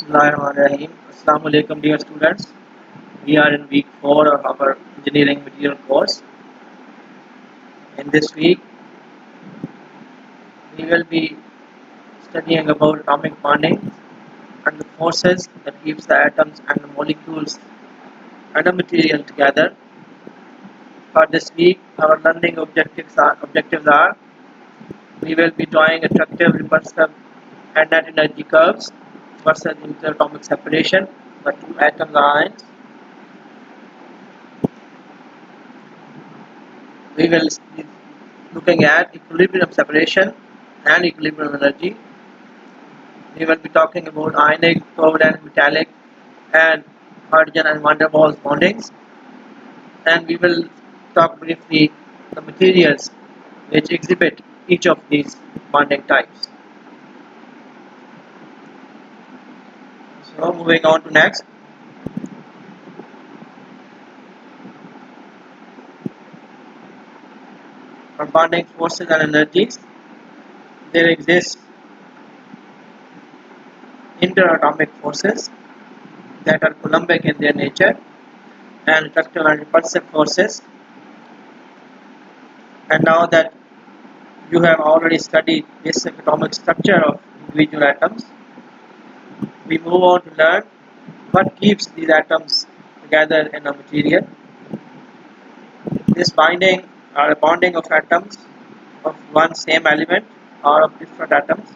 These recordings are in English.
Bismillahirrahmanirrahim. Assalamu alaikum dear students. We are in week 4 of our engineering material course. In this week we will be studying about atomic bonding and the forces that keeps the atoms and the molecules and the material together. For this week our learning objectives are we will be drawing attractive, repulsive and net energy curves versus interatomic separation for two atoms or ions. We will be looking at equilibrium separation and equilibrium energy. We will be talking about ionic, covalent, metallic and hydrogen and van der Waals bondings, and we will talk briefly the materials which exhibit each of these bonding types. So moving on to next. For bonding forces and energies, there exist interatomic forces that are coulombic in their nature and attractive and repulsive forces. And now that you have already studied basic atomic structure of individual atoms, we move on to learn what keeps these atoms together in a material. This binding or bonding of atoms of one same element or of different atoms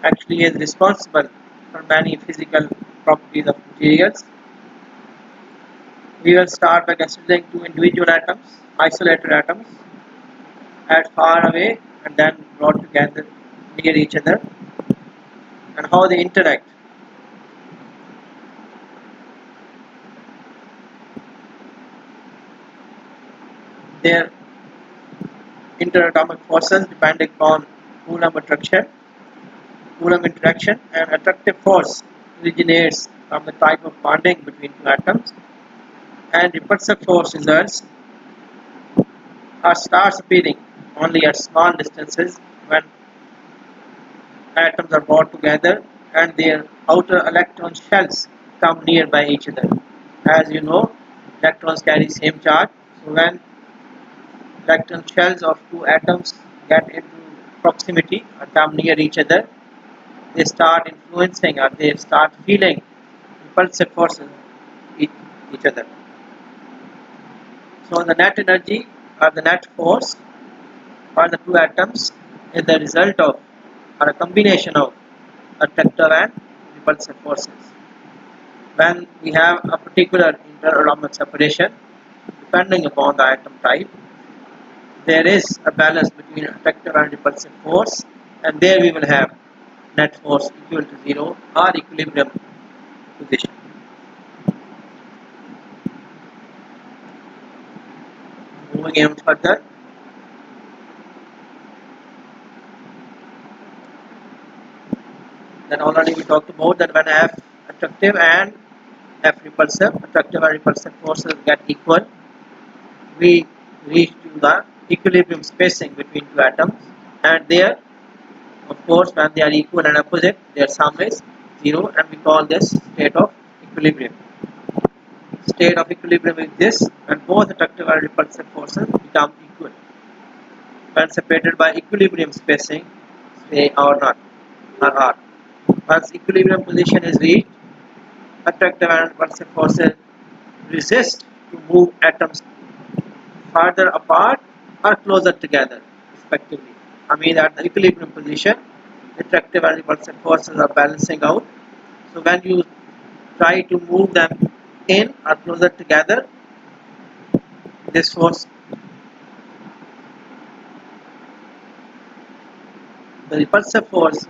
actually is responsible for many physical properties of materials. We will start by considering two individual atoms, isolated atoms, at far away and then brought together near each other, and how they interact. Their interatomic forces depending upon Coulomb attraction. Coulomb interaction and attractive force originates from the type of bonding between two atoms, and repulsive force results or starts appearing only at small distances when atoms are brought together and their outer electron shells come near by each other. As you know, electrons carry same charge, so when electron shells of two atoms get into proximity or come near each other, they start influencing or they start feeling repulsive forces each other. So the net energy or the net force for the two atoms is the result of or a combination of attractive and repulsive forces. When we have a particular interatomic separation, depending upon the atom type, there is a balance between attractive and repulsive force, and there we will have net force equal to 0 or equilibrium position. Moving even further, then already we talked about that when F attractive and F repulsive, attractive and repulsive forces get equal, we reach to the equilibrium spacing between two atoms, and there, of course, when they are equal and opposite, their sum is 0, and we call this state of equilibrium. State of equilibrium is this when both attractive and repulsive forces become equal when separated by equilibrium spacing, say or not or r. Once equilibrium position is reached, attractive and repulsive forces resist to move atoms farther apart or closer together respectively. I mean at the equilibrium position, attractive and repulsive forces are balancing out. So when you try to move them in or closer together, this force, the repulsive force,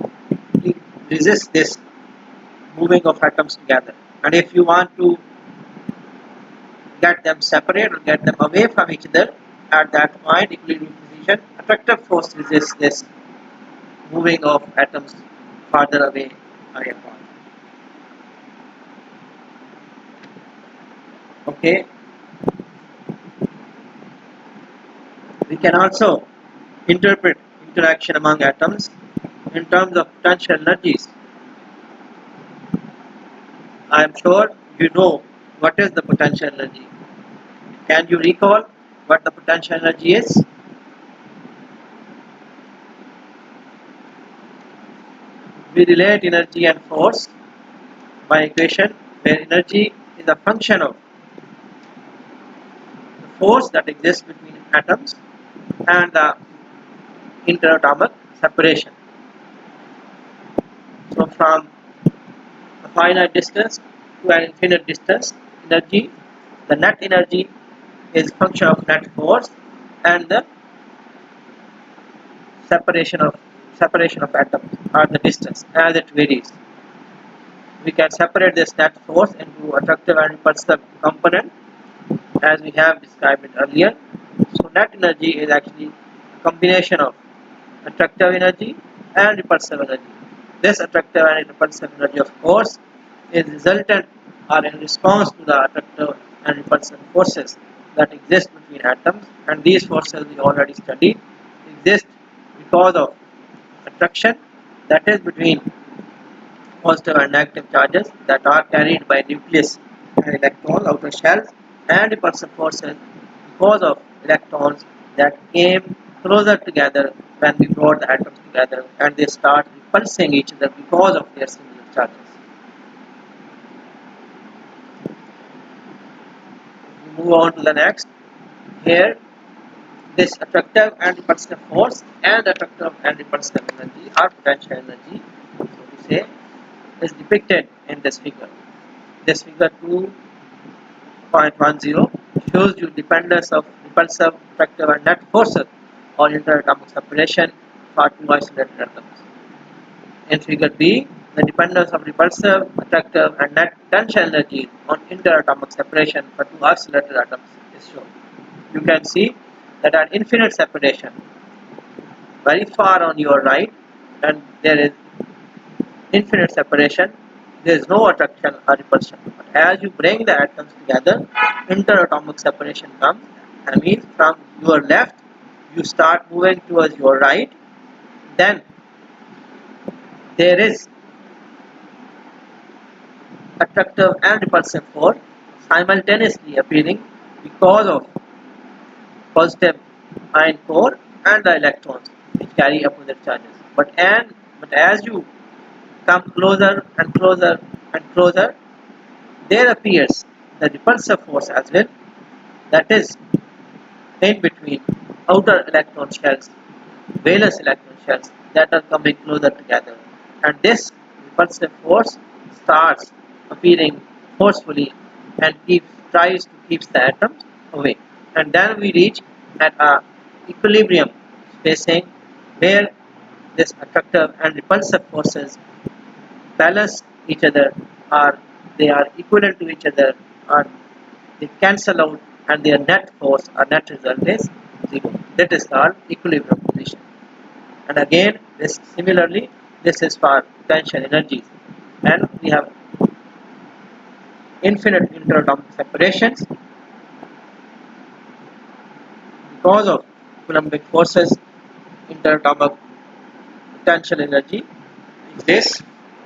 resists this moving of atoms together. And if you want to get them separate or get them away from each other at that point, equilibrium position, attractive force resists this moving of atoms farther away or apart. Okay, we can also interpret interaction among atoms in terms of potential energies. I am sure you know what is the potential energy. Can you recall what the potential energy is? We relate energy and force by equation where energy is a function of the force that exists between atoms and the interatomic separation. So from a finite distance to an infinite distance, energy, the net energy is function of net force and the separation of atoms or the distance as it varies. We can separate this net force into attractive and repulsive component as we have described it earlier. So net energy is actually a combination of attractive energy and repulsive energy. This attractive and repulsive energy, of course, is resultant or in response to the attractive and repulsive forces that exist between atoms, and these forces we already studied exist because of attraction, that is between positive and negative charges that are carried by nucleus and electron outer shells, and repulsive forces because of electrons that came closer together when we brought the atoms together and they start repulsing each other because of their similar charges. We move on to the next. Here, this attractive and repulsive force and attractive and repulsive energy or potential energy, so to say, is depicted in this figure. This figure 2.10 shows you dependence of repulsive, attractive and net forces on interatomic separation for two isolated atoms. In figure B, the dependence of repulsive, attractive and net potential energy on interatomic separation for two isolated atoms is shown. You can see that at infinite separation, very far on your right, and there is infinite separation, there is no attraction or repulsion. But as you bring the atoms together, interatomic separation comes. I mean, from your left, you start moving towards your right, then there is attractive and repulsive force simultaneously appearing because of positive ion core and the electrons which carry opposite charges. But as you come closer and closer and closer, there appears the repulsive force as well, that is in between outer electron shells, valence electron shells that are coming closer together, and this repulsive force starts appearing forcefully and tries to keep the atoms away, and then we reach at a equilibrium spacing where this attractive and repulsive forces balance each other, or they are equivalent to each other, or they cancel out and their net force or net result is zero. That is called equilibrium position. And again, this similarly, this is for potential energies, and we have infinite interatomic separations because of Coulombic forces. Interatomic potential energy exists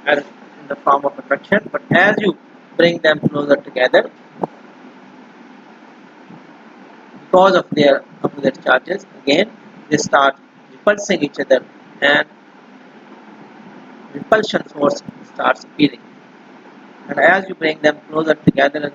as in the form of attraction, but as you bring them closer together, because of their opposite charges, again they start repulsing each other and repulsion force starts appearing. And as you bring them closer together and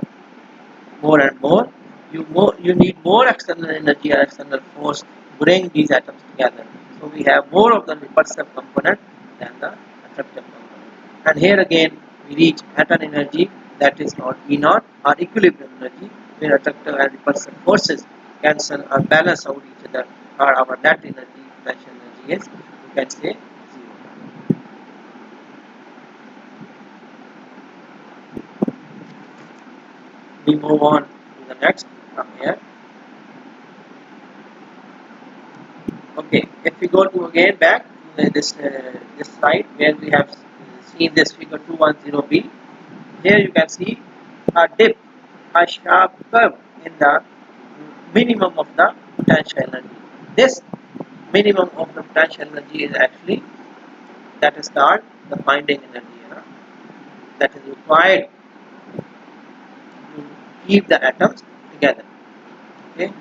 more, you need more external energy or external force to bring these atoms together. So we have more of the repulsive component than the attractive component. And here again we reach at an energy that is called E naught or equilibrium energy, where attractive and repulsive forces cancel or balance out each other, or our net energy, potential energy is, you can say, zero. We move on to the next from here. Okay, if we go to again back to this slide where we have seen this figure 210b, here you can see a dip, a sharp curve in the minimum of the potential energy. This minimum of the potential energy is actually, that is called the binding energy, that is required keep the atoms together. Okay,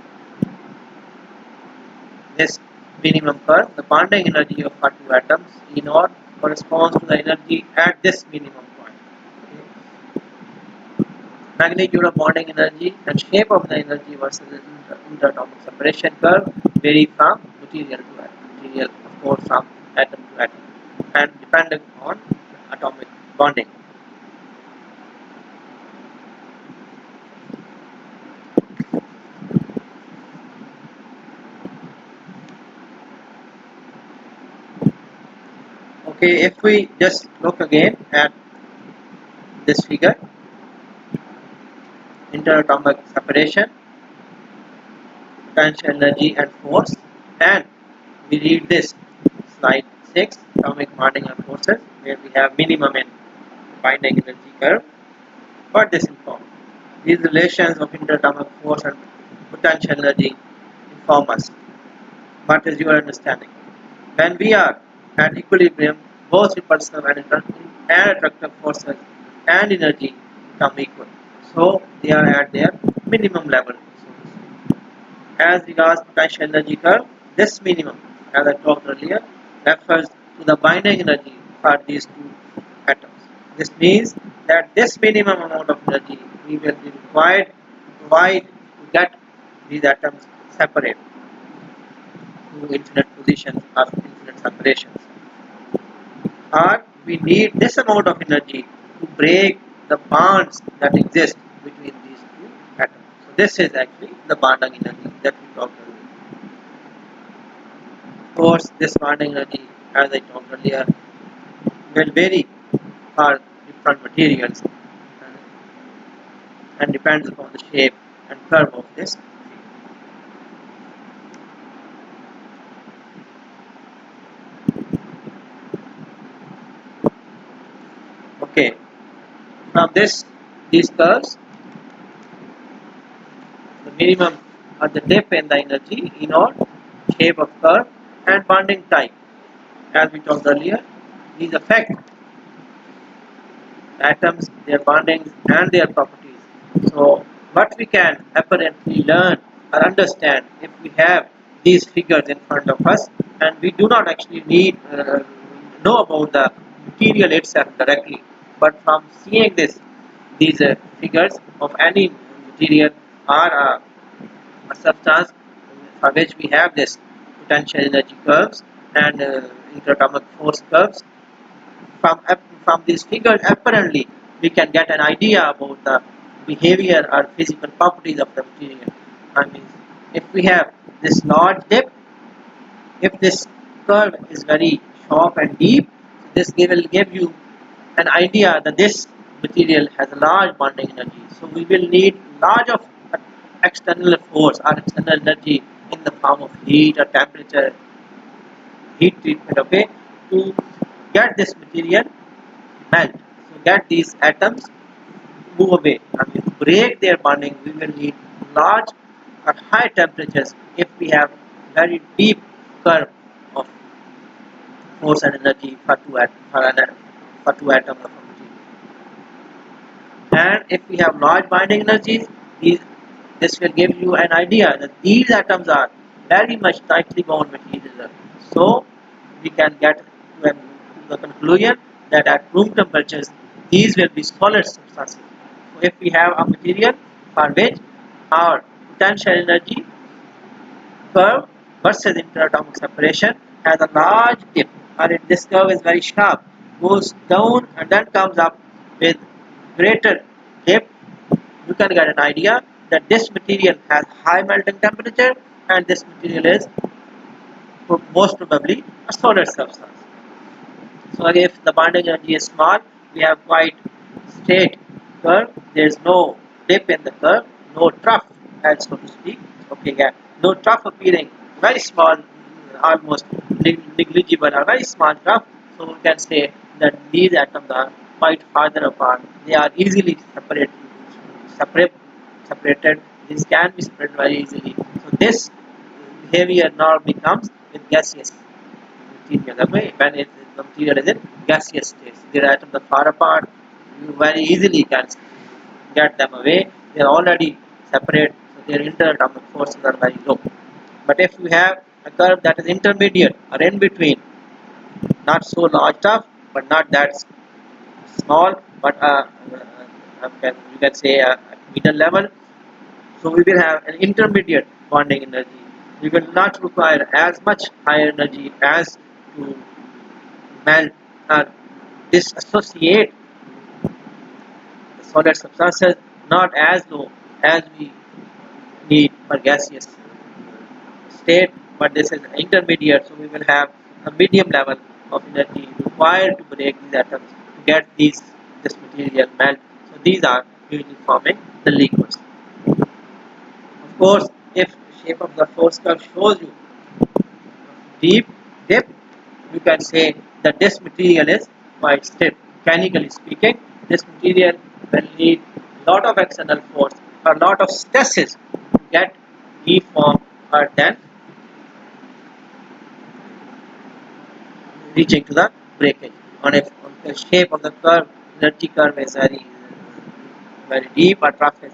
this minimum curve, the bonding energy of our two atoms E naught corresponds to the energy at this minimum point. Okay. Magnitude of bonding energy and shape of the energy versus the interatomic separation curve vary from material to atom. Material, of course, from atom to atom, and depending on atomic bonding. Okay, if we just look again at this figure, interatomic separation, potential energy and force, and we read this slide 6, atomic bonding and forces, where we have minimum and binding energy curve. What this informs? These relations of interatomic force and potential energy inform us. What is your understanding? When we are at equilibrium, both repulsive and attractive forces and energy become equal. So they are at their minimum level. As regards potential energy curve, this minimum, as I talked earlier, refers to the binding energy for these two atoms. This means that this minimum amount of energy we will be required to provide to get these atoms separate to infinite positions or infinite separations. Or we need this amount of energy to break the bonds that exist between these two atoms. So this is actually the bonding energy that we talked earlier. Of course, this bonding energy, as I talked earlier, will vary for different materials and depends upon the shape and curve of this. Okay, from these curves, the minimum or the dip in the energy in all shape of curve and bonding type. As we talked earlier, these affect atoms, their bondings and their properties. So what we can apparently learn or understand if we have these figures in front of us, and we do not actually need know about the material itself directly, but from seeing these figures of any material or a substance for which we have this potential energy curves and interatomic force curves, from these figures apparently we can get an idea about the behavior or physical properties of the material. I mean, if we have this large dip, if this curve is very sharp and deep, this will give you an idea that this material has a large bonding energy. So we will need large of external force or external energy in the form of heat or temperature, heat treatment, okay, to get this material melt. So get these atoms move away. I mean, to break their bonding, we will need large or high temperatures if we have very deep curve of force and energy for two atoms of a material. And if we have large binding energies, this will give you an idea that these atoms are very much tightly bound with each other. So we can get to the conclusion that at room temperatures, these will be solid substances. So if we have a material for which our potential energy curve versus interatomic separation has a large tip, or this curve is very sharp, goes down and then comes up with greater dip, you can get an idea that this material has high melting temperature and this material is most probably a solid substance. So if the bonding energy is small, we have quite straight curve. There is no dip in the curve, no trough, as so to speak. Okay, yeah, no trough appearing. Very small, almost negligible, or very small trough. So we can say that these atoms are quite farther apart. They are easily separate, separated. These can be separated very easily. So this behavior now becomes with gaseous material. Okay, when the material is in gaseous state, the atoms are far apart. You very easily can get them away they are already separate, so their interatomic forces are very low. But if you have a curve that is intermediate or in between, not so large tough, but not that small, but you can say a middle level. So we will have an intermediate bonding energy. We will not require as much higher energy as to melt or disassociate the solid substances, not as low as we need for gaseous state, but this is intermediate, so we will have a medium level of energy required to break these atoms to get this material melt. So these are usually forming the liquids. Of course, if the shape of the force curve shows you deep depth, you can say that this material is quite stiff. Mechanically speaking, this material will need lot of external force or lot of stresses to get deformed or then reaching to the breakage. On the shape of the curve, energy curve is very deep, or trough is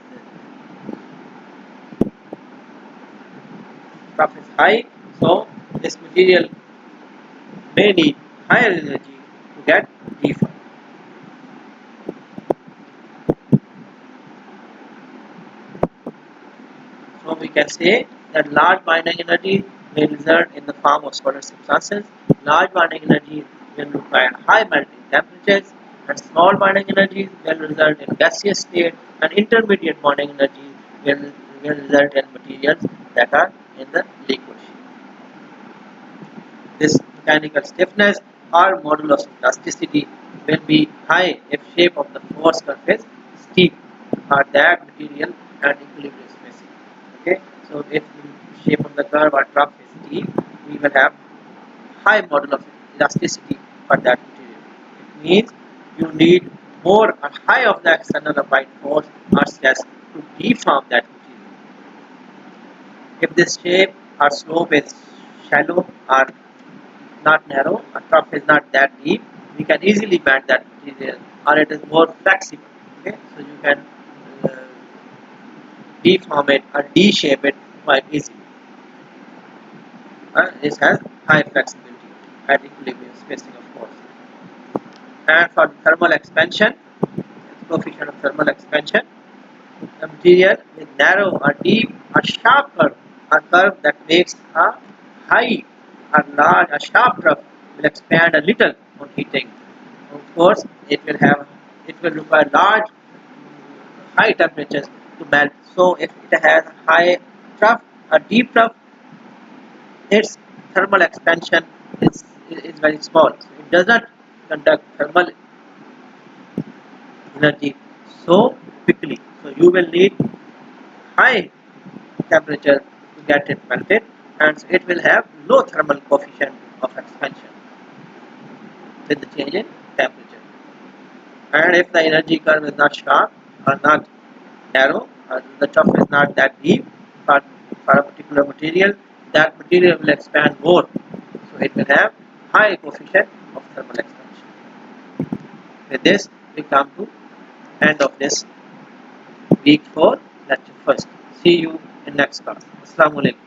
high. So this material may need higher energy to get deformed. So we can say that large binding energy may result in the form of solid substances. Large binding energy will require high melting temperatures, and small binding energies will result in gaseous state, and intermediate bonding energy will result in materials that are in the liquid shape. This mechanical stiffness or modulus of elasticity will be high if shape of the force curve is steep or that material and equilibrium spacing. Okay, so if the shape of the curve or trough is steep, we will have high modulus of elasticity for that material. It means you need more or high of the external applied force or stress to deform that material. If this shape or slope is shallow or not narrow, a trough is not that deep, we can easily bend that material, or it is more flexible. Okay, so you can uh, deform it or de-shape it quite easily. This has high flexibility at equilibrium spacing, of course. And for thermal expansion, coefficient of thermal expansion, the material with narrow or deep or sharp curve, a curve that makes a high or large or sharp trough will expand a little on heating. Of course, it will require large high temperatures to melt. So if it has a high trough, a deep trough, its thermal expansion is very small. So it does not conduct thermal energy so quickly. So you will need high temperature to get it melted, and so it will have low thermal coefficient of expansion with the change in temperature. And if the energy curve is not sharp or not narrow, or the trough is not that deep for a particular material, that material will expand more. So it will have high coefficient of thermal expansion. With this, we come to end of this week for lecture first. See you in next class. Assalamu alaikum.